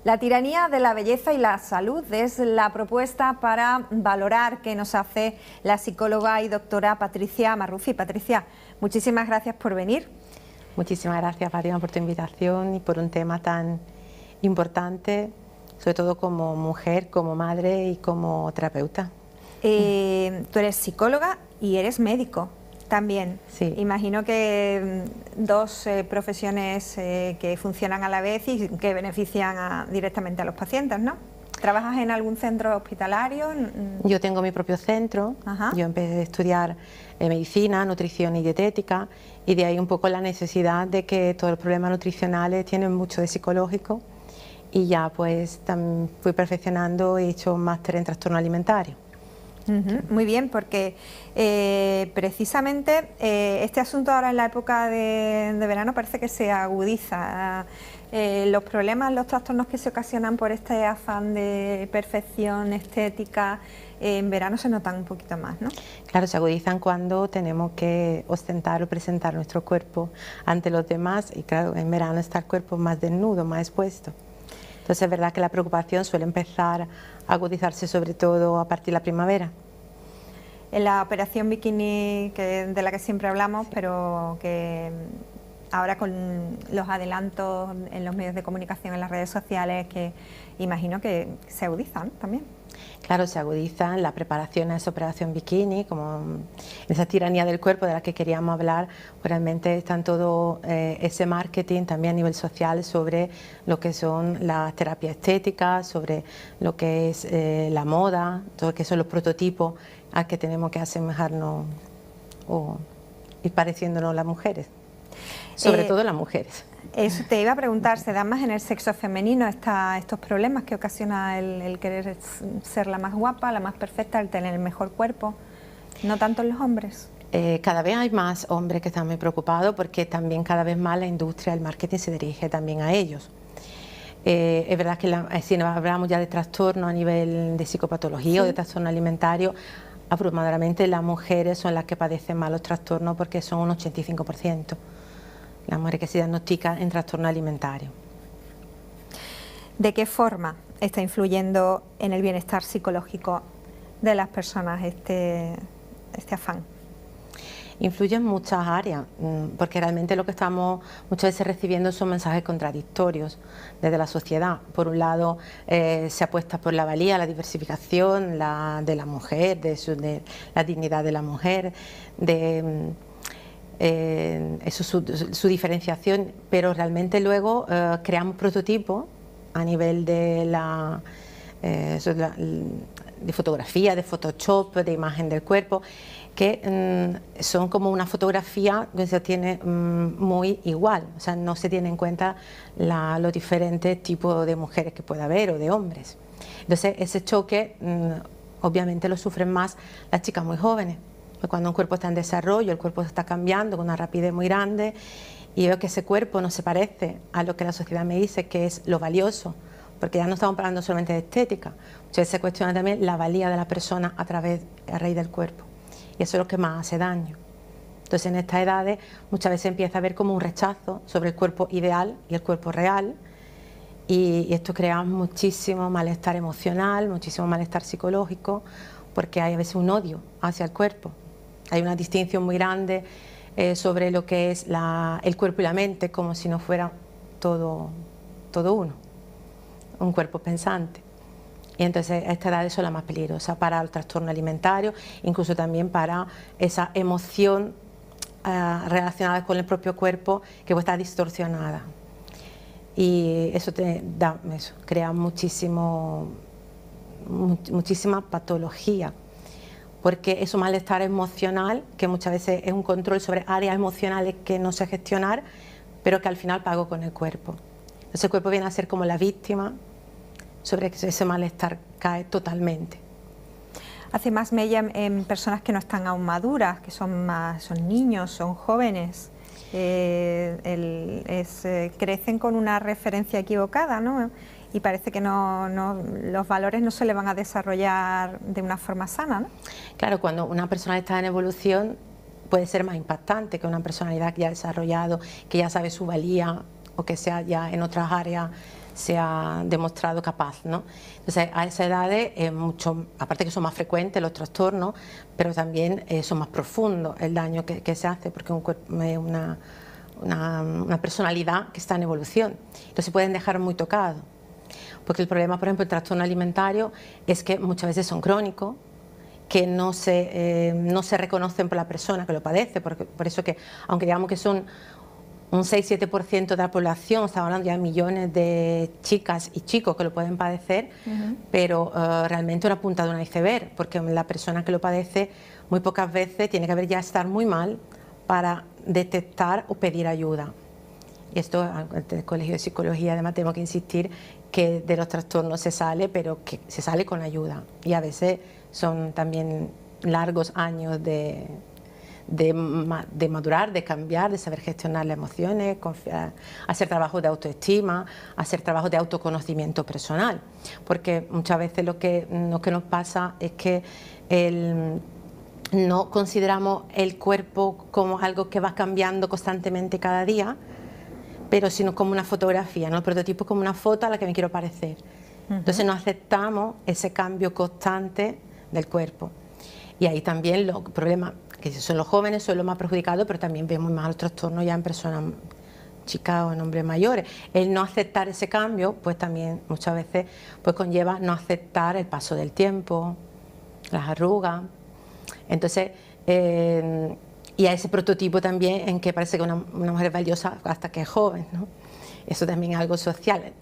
La tiranía de la belleza y la salud es la propuesta para valorar que nos hace la psicóloga y doctora Patricia Marrufi. Patricia, muchísimas gracias por venir. Muchísimas gracias, Fátima, por tu invitación y por un tema tan importante, sobre todo como mujer, como madre y como terapeuta. Tú eres psicóloga y eres médico también. Sí. Imagino que dos profesiones que funcionan a la vez y que benefician directamente a los pacientes, ¿no? ¿Trabajas en algún centro hospitalario? Yo tengo mi propio centro. Ajá. Yo empecé a estudiar medicina, nutrición y dietética, y de ahí un poco la necesidad de que todos los problemas nutricionales tienen mucho de psicológico, y ya pues fui perfeccionando y he hecho un máster en trastorno alimentario. Muy bien, porque precisamente este asunto ahora en la época de verano parece que se agudiza. Los problemas, los trastornos que se ocasionan por este afán de perfección estética, en verano se notan un poquito más, ¿no? Claro, se agudizan cuando tenemos que ostentar o presentar nuestro cuerpo ante los demás, y claro, en verano está el cuerpo más desnudo, más expuesto. Entonces es verdad que la preocupación suele empezar a agudizarse sobre todo a partir de la primavera. En la operación bikini de la que siempre hablamos, sí, pero que ahora con los adelantos en los medios de comunicación, en las redes sociales, que imagino que se agudizan también. Claro, se agudizan la preparación a esa operación bikini, como esa tiranía del cuerpo de la que queríamos hablar. Pues realmente está en todo ese marketing también a nivel social sobre lo que son las terapias estéticas, sobre lo que es la moda, todo lo que son los prototipos a que tenemos que asemejarnos o ir pareciéndonos las mujeres, sobre todo las mujeres. Eso te iba a preguntar, ¿se dan más en el sexo femenino estos problemas que ocasiona el querer ser la más guapa, la más perfecta, el tener el mejor cuerpo, no tanto en los hombres? Cada vez hay más hombres que están muy preocupados, porque también cada vez más la industria del marketing se dirige también a ellos. Es verdad que si hablamos ya de trastorno a nivel de psicopatología, sí, o de trastorno alimentario, abrumadoramente las mujeres son las que padecen más los trastornos, porque son un 85%. Las mujeres que se diagnostican en trastorno alimentario. ¿De qué forma está influyendo en el bienestar psicológico de las personas este afán? Influye en muchas áreas, porque realmente lo que estamos muchas veces recibiendo son mensajes contradictorios desde la sociedad. Por un lado, se apuesta por la valía, la diversificación de la mujer, de la dignidad de la mujer, su diferenciación, pero realmente luego creamos prototipos a nivel de fotografía, de Photoshop, de imagen del cuerpo, que son como una fotografía que se tiene muy igual, o sea, no se tiene en cuenta los diferentes tipos de mujeres que pueda haber o de hombres. Entonces ese choque obviamente lo sufren más las chicas muy jóvenes. Cuando un cuerpo está en desarrollo, el cuerpo está cambiando con una rapidez muy grande, y veo que ese cuerpo no se parece a lo que la sociedad me dice que es lo valioso, porque ya no estamos hablando solamente de estética, muchas veces se cuestiona también la valía de la persona a raíz del cuerpo, y eso es lo que más hace daño. Entonces en estas edades muchas veces empieza a haber como un rechazo sobre el cuerpo ideal y el cuerpo real, y esto crea muchísimo malestar emocional, muchísimo malestar psicológico, porque hay a veces un odio hacia el cuerpo. Hay una distinción muy grande sobre lo que es el cuerpo y la mente, como si no fuera todo uno, un cuerpo pensante. Y entonces esta edad son las más peligrosas para el trastorno alimentario, incluso también para esa emoción relacionada con el propio cuerpo que puede estar distorsionada. Y eso crea muchísima patología, porque es un malestar emocional que muchas veces es un control sobre áreas emocionales que no sé gestionar, pero que al final pago con el cuerpo. Entonces el cuerpo viene a ser como la víctima sobre que ese malestar cae totalmente. Hace más mella en personas que no están aún maduras, que son niños, son jóvenes. Crecen con una referencia equivocada, ¿no? Y parece que los valores no se le van a desarrollar de una forma sana, ¿no? Claro, cuando una persona está en evolución puede ser más impactante que una personalidad que ya ha desarrollado, que ya sabe su valía, o que sea ya en otras áreas se ha demostrado capaz, ¿no? Entonces, a esas edades es mucho, aparte que son más frecuentes los trastornos, pero también son más profundos el daño que se hace, porque un cuerpo es una personalidad que está en evolución, entonces se pueden dejar muy tocados, porque el problema, por ejemplo, el trastorno alimentario es que muchas veces son crónicos, que no se reconocen por la persona que lo padece, por eso que, aunque digamos que son un 6-7% de la población, estamos hablando ya de millones de chicas y chicos que lo pueden padecer, pero realmente una punta de un iceberg, porque la persona que lo padece muy pocas veces tiene que haber ya estar muy mal para detectar o pedir ayuda. Y esto, en el Colegio de Psicología, además tenemos que insistir que de los trastornos se sale, pero que se sale con ayuda. Y a veces son también largos años de madurar, de cambiar, de saber gestionar las emociones, confiar, hacer trabajos de autoestima, hacer trabajos de autoconocimiento personal. Porque muchas veces lo que nos pasa es que no consideramos el cuerpo como algo que va cambiando constantemente cada día, pero sino como una fotografía, ¿no? El prototipo es como una foto a la que me quiero parecer. Entonces no aceptamos ese cambio constante del cuerpo. Y ahí también los problemas, que son los jóvenes, son los más perjudicados, pero también vemos más los trastornos ya en personas chicas o en hombres mayores. El no aceptar ese cambio, pues también muchas veces pues conlleva no aceptar el paso del tiempo, las arrugas. Entonces, y a ese prototipo también en que parece que una mujer es valiosa hasta que es joven, ¿no? Eso también es algo social.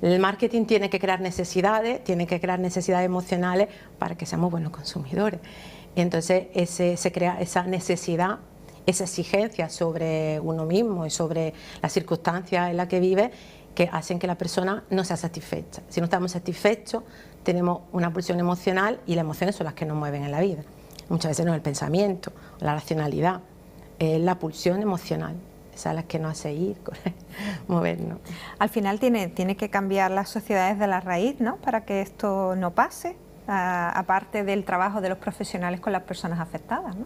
El marketing tiene que crear necesidades emocionales para que seamos buenos consumidores. Y entonces se crea esa necesidad, esa exigencia sobre uno mismo y sobre las circunstancias en las que vive, que hacen que la persona no sea satisfecha. Si no estamos satisfechos, tenemos una pulsión emocional y las emociones son las que nos mueven en la vida. Muchas veces no es el pensamiento, la racionalidad, es la pulsión emocional. Esa es la que nos hace ir, movernos. Al final tiene que cambiar las sociedades de la raíz, ¿no?, para que esto no pase, aparte del trabajo de los profesionales con las personas afectadas, ¿no?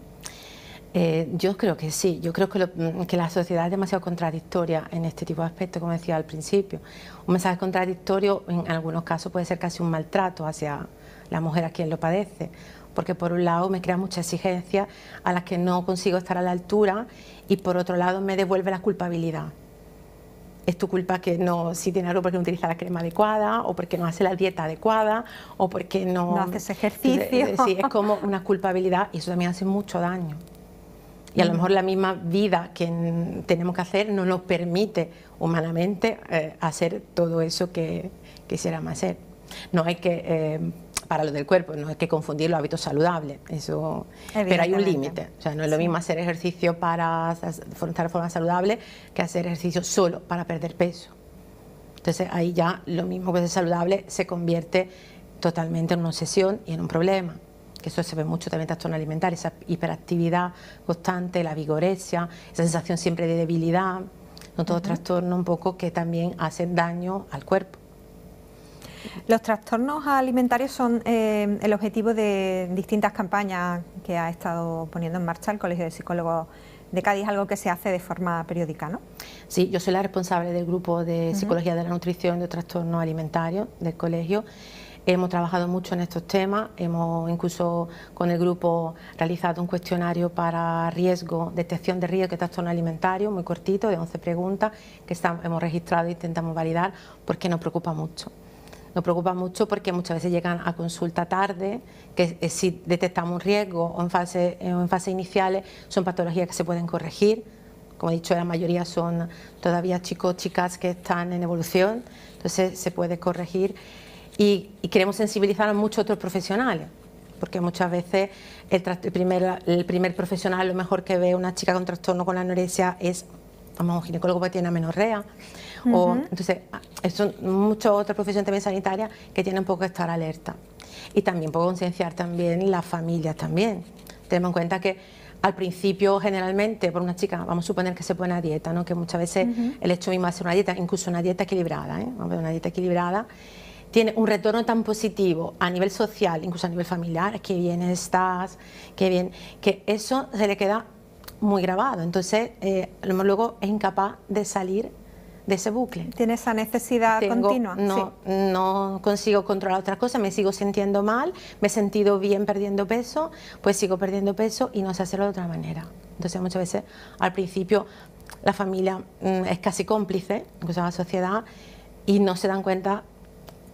Yo creo que sí, yo creo que la sociedad es demasiado contradictoria en este tipo de aspectos, como decía al principio. Un mensaje contradictorio en algunos casos puede ser casi un maltrato hacia la mujer a quien lo padece, porque por un lado me crea mucha exigencia a las que no consigo estar a la altura y por otro lado me devuelve la culpabilidad. Es tu culpa que no, si tiene algo porque no utiliza la crema adecuada o porque no hace la dieta adecuada o porque no haces ejercicio. Sí, es como una culpabilidad y eso también hace mucho daño. Y a lo mejor la misma vida que tenemos que hacer no nos permite humanamente hacer todo eso que quisiéramos hacer. No hay que, para lo del cuerpo, no hay que confundir los hábitos saludables, eso, pero hay un límite. O sea, no es lo mismo hacer ejercicio para estar de forma saludable que hacer ejercicio solo para perder peso. Entonces ahí ya lo mismo que es saludable se convierte totalmente en una obsesión y en un problema. Que eso se ve mucho también en trastorno alimentario, esa hiperactividad constante, la vigoresia, esa sensación siempre de debilidad, son todos trastornos un poco que también hacen daño al cuerpo. Los trastornos alimentarios son el objetivo de distintas campañas que ha estado poniendo en marcha el Colegio de Psicólogos de Cádiz, algo que se hace de forma periódica, ¿no? Sí, yo soy la responsable del grupo de Psicología de la Nutrición y de Trastornos Alimentarios del colegio. Hemos trabajado mucho en estos temas, hemos incluso con el grupo realizado un cuestionario para detección de riesgo de trastorno alimentario, muy cortito, de 11 preguntas, que hemos registrado e intentamos validar, porque nos preocupa mucho. Nos preocupa mucho porque muchas veces llegan a consulta tarde, que si detectamos un riesgo o en fases iniciales son patologías que se pueden corregir. Como he dicho, la mayoría son todavía chicos o chicas que están en evolución, entonces se puede corregir. Y queremos sensibilizar a muchos otros profesionales, porque muchas veces el primer profesional, lo mejor que ve una chica con trastorno con la anorexia es un ginecólogo que tiene amenorrea. Entonces, son muchas otras profesiones también sanitarias que tienen un poco que estar alerta. Y también un poco concienciar también las familias también. Tenemos en cuenta que al principio, generalmente, por una chica, vamos a suponer que se pone a dieta, ¿no? Que muchas veces el hecho mismo de hacer una dieta, incluso una dieta equilibrada, una dieta equilibrada, tiene un retorno tan positivo a nivel social, incluso a nivel familiar, que bien estás, que bien, que eso se le queda muy grabado. Entonces, luego es incapaz de salir de ese bucle. ¿Tiene esa necesidad continua? No consigo controlar otras cosas, me sigo sintiendo mal, me he sentido bien perdiendo peso, pues sigo perdiendo peso y no sé hacerlo de otra manera. Entonces muchas veces al principio la familia es casi cómplice, incluso la sociedad, y no se dan cuenta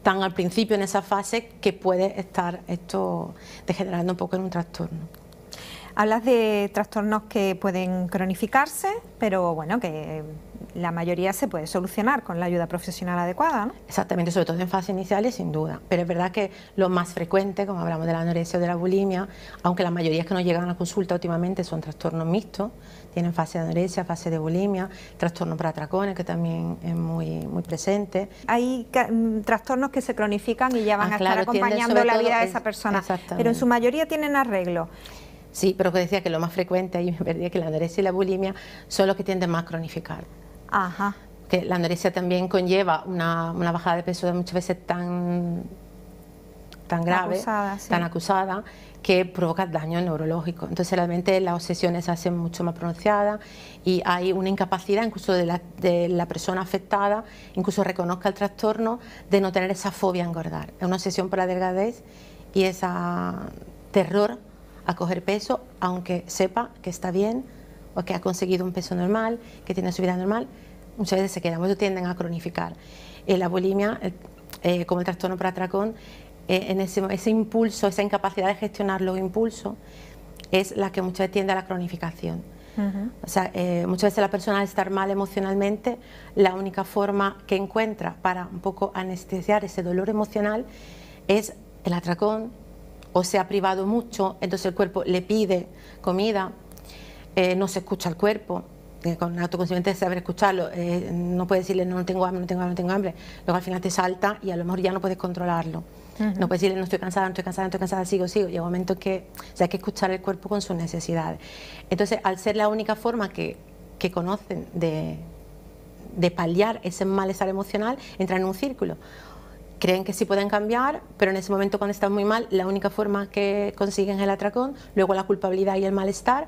tan al principio en esa fase que puede estar esto degenerando un poco en un trastorno. Hablas de trastornos que pueden cronificarse, pero bueno, que la mayoría se puede solucionar con la ayuda profesional adecuada, ¿no? Exactamente, sobre todo en fases iniciales, sin duda. Pero es verdad que lo más frecuente, como hablamos de la anorexia o de la bulimia, aunque la mayoría que nos llegan a la consulta últimamente son trastornos mixtos, tienen fase de anorexia, fase de bulimia, trastorno por atracones, que también es muy presente. Hay trastornos que se cronifican y ya van a claro, estar acompañando la vida de esa persona, pero en su mayoría tienen arreglo. Sí, pero que decía que lo más frecuente, ahí me perdí, que la anorexia y la bulimia son los que tienden más a cronificar. Ajá. Que la anorexia también conlleva una bajada de peso muchas veces tan grave, tan acusada, que provoca daño neurológico. Entonces realmente las obsesiones se hacen mucho más pronunciadas y hay una incapacidad incluso de la persona afectada, incluso reconozca el trastorno, de no tener esa fobia a engordar. Es una obsesión por la delgadez y ese terror a coger peso, aunque sepa que está bien o que ha conseguido un peso normal, que tiene su vida normal, muchas veces se quedan, muchos tienden a cronificar. La bulimia, como el trastorno por atracón, en ese impulso, esa incapacidad de gestionar los impulsos, es la que muchas veces tiende a la cronificación. O sea, muchas veces la persona al estar mal emocionalmente, la única forma que encuentra para un poco anestesiar ese dolor emocional es el atracón, o se ha privado mucho, entonces el cuerpo le pide comida, no se escucha el cuerpo, con el autoconsciente de saber escucharlo, no puedes decirle no tengo hambre, no tengo hambre, no tengo hambre, luego al final te salta y a lo mejor ya no puedes controlarlo. No puedes decirle no estoy cansada, no estoy cansada, no estoy cansada, sigo, llega un momento en que hay que escuchar el cuerpo con sus necesidades. Entonces, al ser la única forma que conocen de paliar ese malestar emocional, entran en un círculo. Creen que sí pueden cambiar, pero en ese momento cuando están muy mal, la única forma que consiguen es el atracón, luego la culpabilidad y el malestar,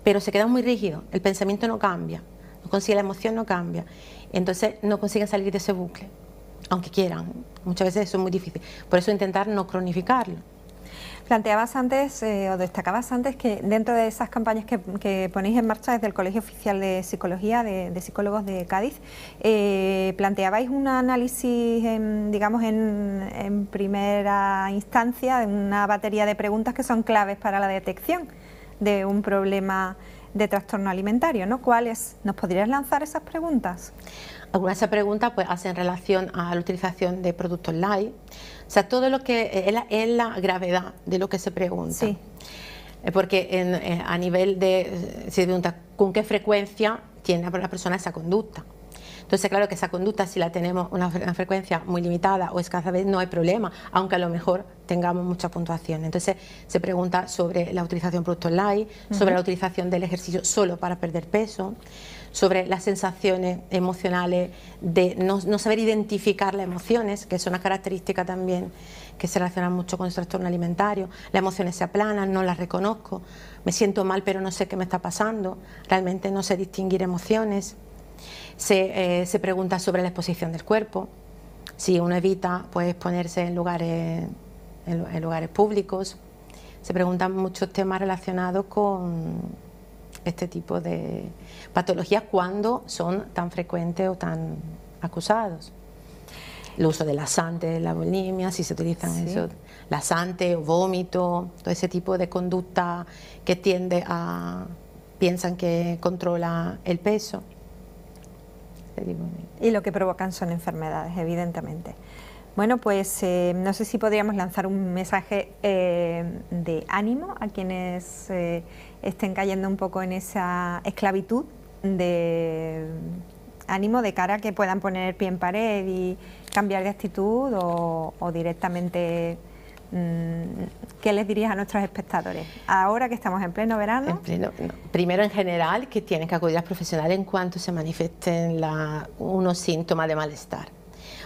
pero se quedan muy rígidos, el pensamiento no cambia, no consigue la emoción, no cambia, entonces no consiguen salir de ese bucle, aunque quieran, muchas veces eso es muy difícil, por eso intentar no cronificarlo. Planteabas antes, o destacabas antes, que dentro de esas campañas que ponéis en marcha desde el Colegio Oficial de Psicología, de Psicólogos de Cádiz, planteabais un análisis, digamos, en primera instancia, de una batería de preguntas que son claves para la detección de un problema de trastorno alimentario, ¿no? ¿Cuáles? ¿Nos podrías lanzar esas preguntas? Algunas de esas preguntas pues hacen relación a la utilización de productos light, o sea, todo lo que es la gravedad de lo que se pregunta. Sí. Porque a nivel de, se pregunta con qué frecuencia tiene la persona esa conducta. Entonces, claro que esa conducta, si la tenemos una frecuencia muy limitada o escasa vez, no hay problema, aunque a lo mejor tengamos mucha puntuación. Entonces, se pregunta sobre la utilización de productos light, sobre la utilización del ejercicio solo para perder peso, sobre las sensaciones emocionales, de no saber identificar las emociones, que es una característica también que se relaciona mucho con el trastorno alimentario. Las emociones se aplanan, no las reconozco, me siento mal pero no sé qué me está pasando, realmente no sé distinguir emociones. Se pregunta sobre la exposición del cuerpo, si uno evita pues exponerse en lugares públicos. Se preguntan muchos temas relacionados con este tipo de patologías cuando son tan frecuentes o tan acusados. El uso de laxantes, la bulimia, si se utilizan eso, laxantes o vómito, todo ese tipo de conducta que tiende a piensan que controla el peso. Y lo que provocan son enfermedades, evidentemente. Bueno, pues no sé si podríamos lanzar un mensaje de ánimo a quienes estén cayendo un poco en esa esclavitud, de ánimo de cara a que puedan poner el pie en pared y cambiar de actitud o directamente. ¿Qué les dirías a nuestros espectadores ahora que estamos en pleno verano? Primero, en general, que tienen que acudir a profesionales en cuanto se manifiesten unos síntomas de malestar,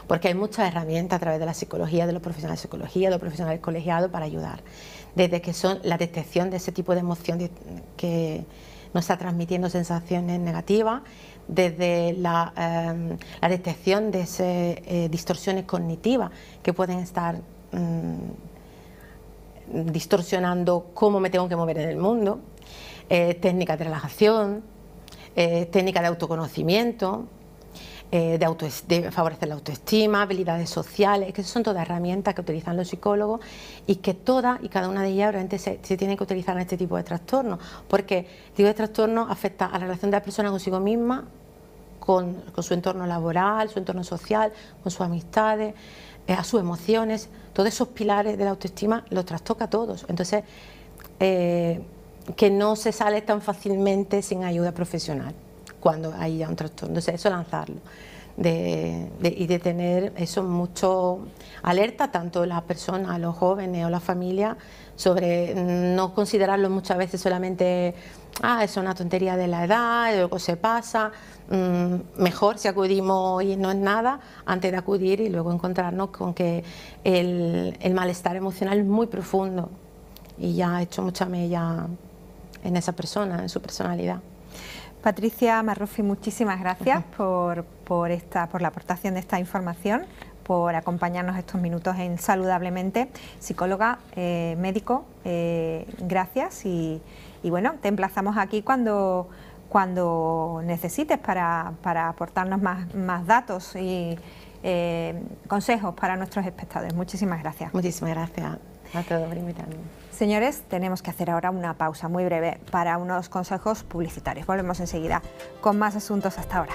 porque hay muchas herramientas a través de la psicología, de los profesionales de psicología, de los profesionales colegiados para ayudar, desde que son la detección de ese tipo de emoción no está transmitiendo sensaciones negativas, desde la detección de esas distorsiones cognitivas que pueden estar distorsionando cómo me tengo que mover en el mundo, técnicas de relajación, técnicas de autoconocimiento, de favorecer la autoestima, habilidades sociales, que son todas herramientas que utilizan los psicólogos y que todas y cada una de ellas realmente se tienen que utilizar en este tipo de trastornos, porque el tipo de trastorno afecta a la relación de la persona consigo misma, con su entorno laboral, su entorno social, con sus amistades, a sus emociones. Todos esos pilares de la autoestima los trastoca a todos. Entonces, que no se sale tan fácilmente sin ayuda profesional cuando hay ya un trastorno. Entonces, eso lanzarlo. Y de tener eso mucho alerta, tanto las personas, los jóvenes o la familia, sobre no considerarlo muchas veces solamente, es una tontería de la edad, luego se pasa. Mejor si acudimos y no es nada, antes de acudir y luego encontrarnos con que el malestar emocional es muy profundo y ya ha hecho mucha mella en esa persona, en su personalidad. Patricia Marrufi, muchísimas gracias por la aportación de esta información, por acompañarnos estos minutos en Saludablemente. Psicóloga, médico, gracias y bueno, te emplazamos aquí cuando necesites para aportarnos más datos y consejos para nuestros espectadores. Muchísimas gracias. Muchísimas gracias a todos por invitarme. Señores, tenemos que hacer ahora una pausa muy breve para unos consejos publicitarios. Volvemos enseguida con más asuntos. Hasta ahora.